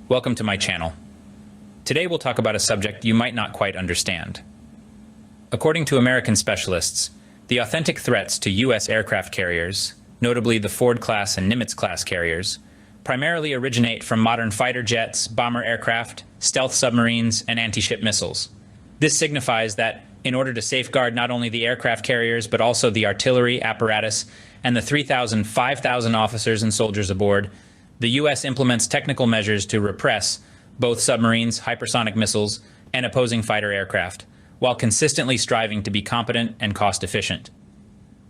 Welcome to my channel. Today we'll talk about a subject you might not quite understand. According to American specialists, the authentic threats to U.S. aircraft carriers, notably the Ford-class and Nimitz-class carriers, primarily originate from modern fighter jets, bomber aircraft, stealth submarines, and anti-ship missiles. This signifies that, in order to safeguard not only the aircraft carriers but also the artillery, apparatus, and the 5,000 officers and soldiers aboard, the U.S. implements technical measures to repress both submarines, hypersonic missiles, and opposing fighter aircraft, while consistently striving to be competent and cost-efficient.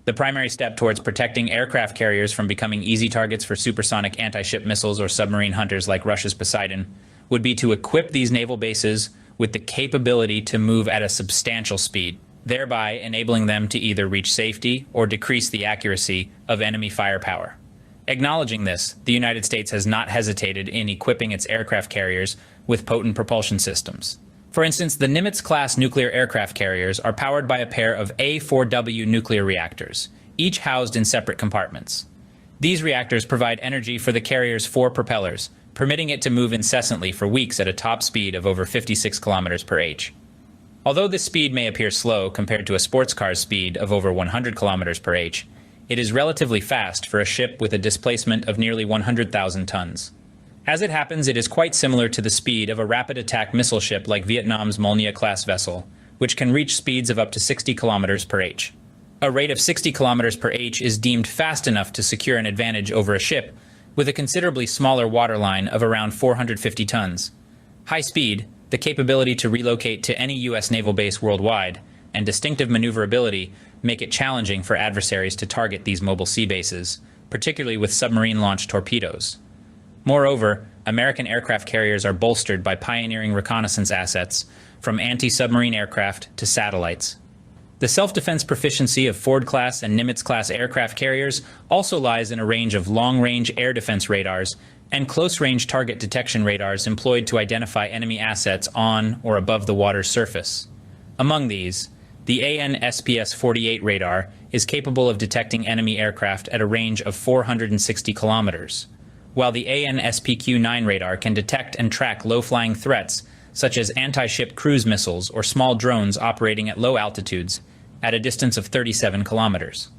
The primary step towards protecting aircraft carriers from becoming easy targets for supersonic anti-ship missiles or submarine hunters like Russia's Poseidon would be to equip these naval bases with the capability to move at a substantial speed, thereby enabling them to either reach safety or decrease the accuracy of enemy firepower. Acknowledging this, the United States has not hesitated in equipping its aircraft carriers with potent propulsion systems. For instance, the Nimitz-class nuclear aircraft carriers are powered by a pair of A4W nuclear reactors, each housed in separate compartments. These reactors provide energy for the carrier's 4 propellers, permitting it to move incessantly for weeks at a top speed of over 56 km/h. Although this speed may appear slow compared to a sports car's speed of over 100 km/h, it is relatively fast for a ship with a displacement of nearly 100,000 tons. As it happens, it is quite similar to the speed of a rapid attack missile ship like Vietnam's Molnia-class vessel, which can reach speeds of up to 60 km/h. A rate of 60 km/h is deemed fast enough to secure an advantage over a ship with a considerably smaller waterline of around 450 tons. High speed, the capability to relocate to any U.S. naval base worldwide, and distinctive maneuverability make it challenging for adversaries to target these mobile sea bases, particularly with submarine-launched torpedoes. Moreover, American aircraft carriers are bolstered by pioneering reconnaissance assets, from anti-submarine aircraft to satellites. The self-defense proficiency of Ford-class and Nimitz-class aircraft carriers also lies in a range of long-range air defense radars and close-range target detection radars employed to identify enemy assets on or above the water's surface. Among these, the AN/SPS-48 radar is capable of detecting enemy aircraft at a range of 460 kilometers, while the AN/SPQ-9 radar can detect and track low-flying threats such as anti-ship cruise missiles or small drones operating at low altitudes at a distance of 37 kilometers.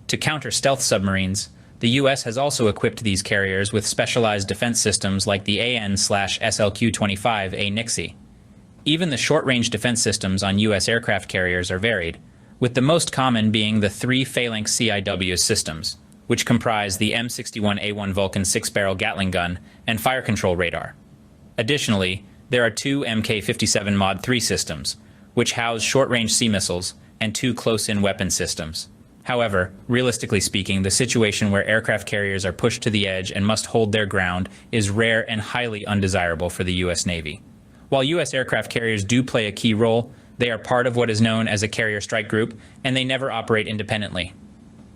To counter stealth submarines, the U.S. has also equipped these carriers with specialized defense systems like the AN/SLQ-25A Nixie. Even the short-range defense systems on U.S. aircraft carriers are varied, with the most common being the 3 Phalanx CIW systems, which comprise the M61A1 Vulcan 6-barrel Gatling gun and fire control radar. Additionally, there are 2 Mk57 Mod 3 systems, which house short-range sea missiles, and 2 close-in weapon systems. However, realistically speaking, the situation where aircraft carriers are pushed to the edge and must hold their ground is rare and highly undesirable for the U.S. Navy. While U.S. aircraft carriers do play a key role, they are part of what is known as a carrier strike group, and they never operate independently.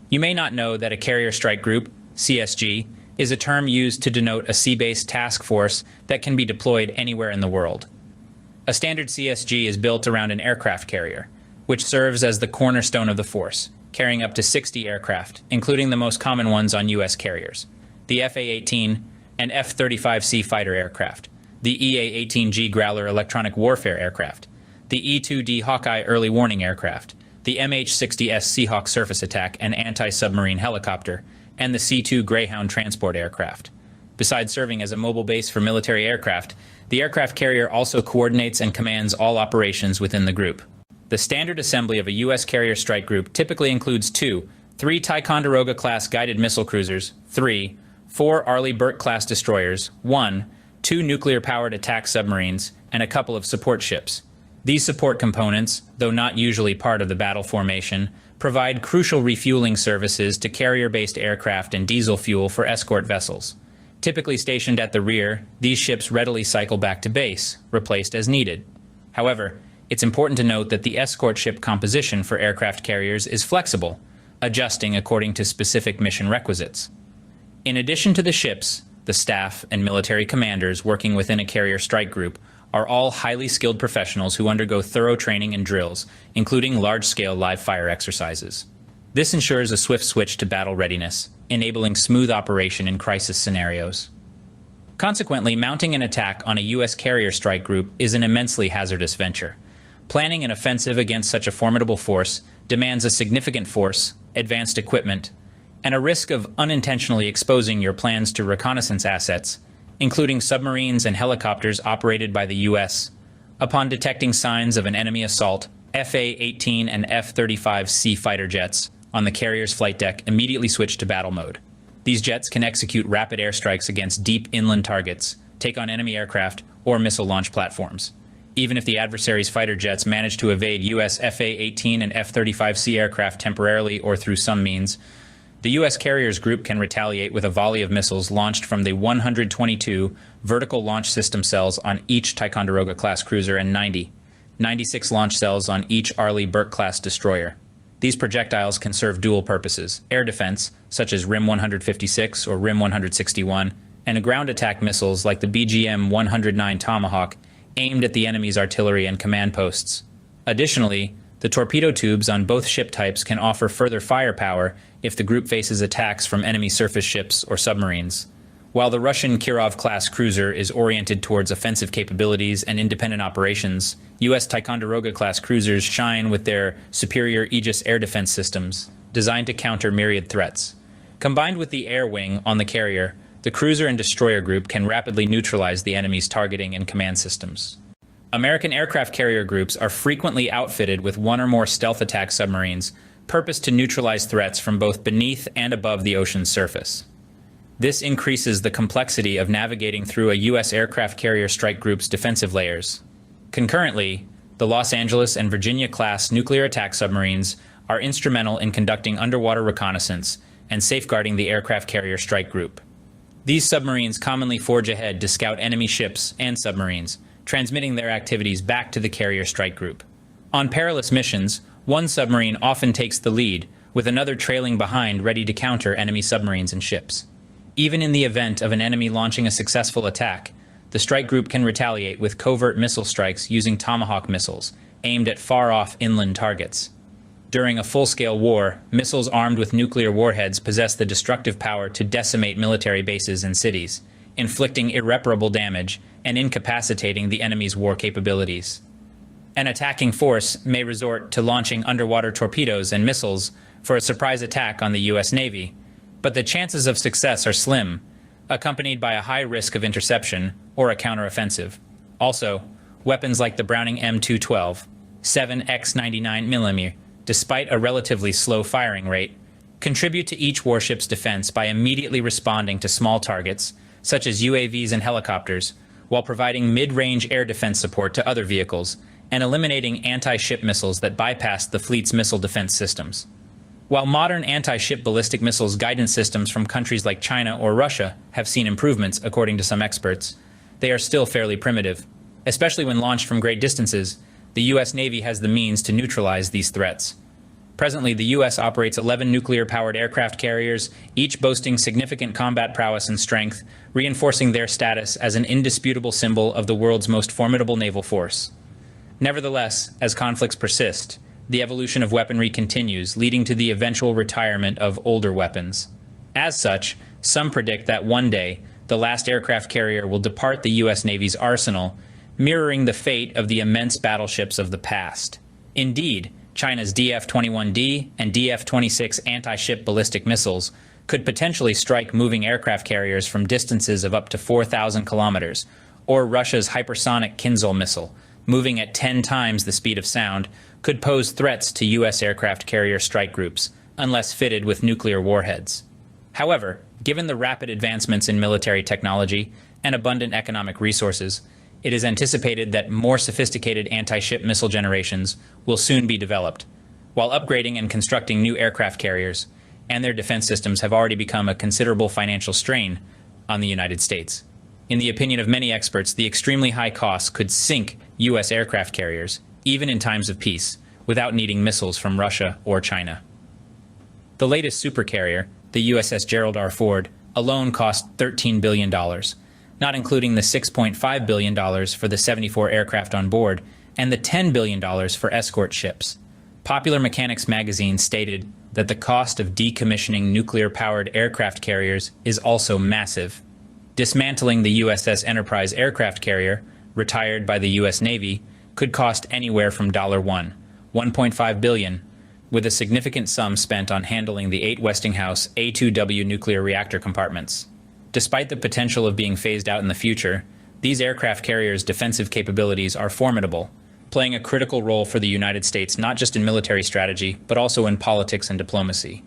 You may not know that a carrier strike group, CSG, is a term used to denote a sea-based task force that can be deployed anywhere in the world. A standard CSG is built around an aircraft carrier, which serves as the cornerstone of the force, carrying up to 60 aircraft, including the most common ones on U.S. carriers, the FA-18 and F-35C fighter aircraft, the EA-18G Growler electronic warfare aircraft, the E-2D Hawkeye early warning aircraft, the MH-60S Seahawk surface attack and anti-submarine helicopter, and the C-2 Greyhound transport aircraft. Besides serving as a mobile base for military aircraft, the aircraft carrier also coordinates and commands all operations within the group. The standard assembly of a U.S. carrier strike group typically includes 3 Ticonderoga-class guided missile cruisers, 4 Arleigh Burke-class destroyers, 2 nuclear-powered attack submarines, and a couple of support ships. These support components, though not usually part of the battle formation, provide crucial refueling services to carrier-based aircraft and diesel fuel for escort vessels. Typically stationed at the rear, these ships readily cycle back to base, replaced as needed. However, it's important to note that the escort ship composition for aircraft carriers is flexible, adjusting according to specific mission requisites. In addition to the ships, the staff and military commanders working within a carrier strike group are all highly skilled professionals who undergo thorough training and drills, including large-scale live-fire exercises. This ensures a swift switch to battle readiness, enabling smooth operation in crisis scenarios. Consequently, mounting an attack on a U.S. carrier strike group is an immensely hazardous venture. Planning an offensive against such a formidable force demands a significant force, advanced equipment, and a risk of unintentionally exposing your plans to reconnaissance assets, including submarines and helicopters operated by the U.S., upon detecting signs of an enemy assault. FA-18 and F-35C fighter jets on the carrier's flight deck immediately switch to battle mode. These jets can execute rapid airstrikes against deep inland targets, take on enemy aircraft, or missile launch platforms. Even if the adversary's fighter jets manage to evade U.S. FA-18 and F-35C aircraft temporarily or through some means, the U.S. carriers group can retaliate with a volley of missiles launched from the 122 vertical launch system cells on each Ticonderoga-class cruiser and 96 launch cells on each Arleigh Burke-class destroyer. These projectiles can serve dual purposes: air defense, such as RIM 156 or RIM 161, and ground attack missiles like the BGM-109 Tomahawk, aimed at the enemy's artillery and command posts. Additionally, the torpedo tubes on both ship types can offer further firepower if the group faces attacks from enemy surface ships or submarines. While the Russian Kirov-class cruiser is oriented towards offensive capabilities and independent operations, U.S. Ticonderoga-class cruisers shine with their superior Aegis air defense systems, designed to counter myriad threats. Combined with the air wing on the carrier, the cruiser and destroyer group can rapidly neutralize the enemy's targeting and command systems. American aircraft carrier groups are frequently outfitted with one or more stealth attack submarines, purposed to neutralize threats from both beneath and above the ocean's surface. This increases the complexity of navigating through a U.S. aircraft carrier strike group's defensive layers. Concurrently, the Los Angeles and Virginia-class nuclear attack submarines are instrumental in conducting underwater reconnaissance and safeguarding the aircraft carrier strike group. These submarines commonly forge ahead to scout enemy ships and submarines, transmitting their activities back to the carrier strike group. On perilous missions, one submarine often takes the lead, with another trailing behind ready to counter enemy submarines and ships. Even in the event of an enemy launching a successful attack, the strike group can retaliate with covert missile strikes using Tomahawk missiles, aimed at far-off inland targets. During a full-scale war, missiles armed with nuclear warheads possess the destructive power to decimate military bases and cities, inflicting irreparable damage and incapacitating the enemy's war capabilities. An attacking force may resort to launching underwater torpedoes and missiles for a surprise attack on the U.S. Navy, but the chances of success are slim, accompanied by a high risk of interception or a counteroffensive. Also, weapons like the Browning M212, 7x99mm, despite a relatively slow firing rate, contribute to each warship's defense by immediately responding to small targets, such as UAVs and helicopters, while providing mid-range air defense support to other vehicles and eliminating anti-ship missiles that bypass the fleet's missile defense systems. While modern anti-ship ballistic missiles guidance systems from countries like China or Russia have seen improvements, according to some experts, they are still fairly primitive. Especially when launched from great distances, the U.S. Navy has the means to neutralize these threats. Presently, the U.S. operates 11 nuclear-powered aircraft carriers, each boasting significant combat prowess and strength, reinforcing their status as an indisputable symbol of the world's most formidable naval force. Nevertheless, as conflicts persist, the evolution of weaponry continues, leading to the eventual retirement of older weapons. As such, some predict that one day, the last aircraft carrier will depart the U.S. Navy's arsenal, mirroring the fate of the immense battleships of the past. Indeed, China's DF-21D and DF-26 anti-ship ballistic missiles could potentially strike moving aircraft carriers from distances of up to 4,000 kilometers, or Russia's hypersonic Kinzhal missile, moving at 10 times the speed of sound, could pose threats to U.S. aircraft carrier strike groups, unless fitted with nuclear warheads. However, given the rapid advancements in military technology and abundant economic resources, it is anticipated that more sophisticated anti-ship missile generations will soon be developed, while upgrading and constructing new aircraft carriers and their defense systems have already become a considerable financial strain on the United States. In the opinion of many experts, the extremely high costs could sink U.S. aircraft carriers, even in times of peace, without needing missiles from Russia or China. The latest supercarrier, the USS Gerald R. Ford, alone cost $13 billion, not including the $6.5 billion for the 74 aircraft on board and the $10 billion for escort ships. Popular Mechanics magazine stated that the cost of decommissioning nuclear-powered aircraft carriers is also massive. Dismantling the USS Enterprise aircraft carrier, retired by the U.S. Navy, could cost anywhere from $1.5 billion, with a significant sum spent on handling the 8 Westinghouse A2W nuclear reactor compartments. Despite the potential of being phased out in the future, these aircraft carriers' defensive capabilities are formidable, playing a critical role for the United States not just in military strategy, but also in politics and diplomacy.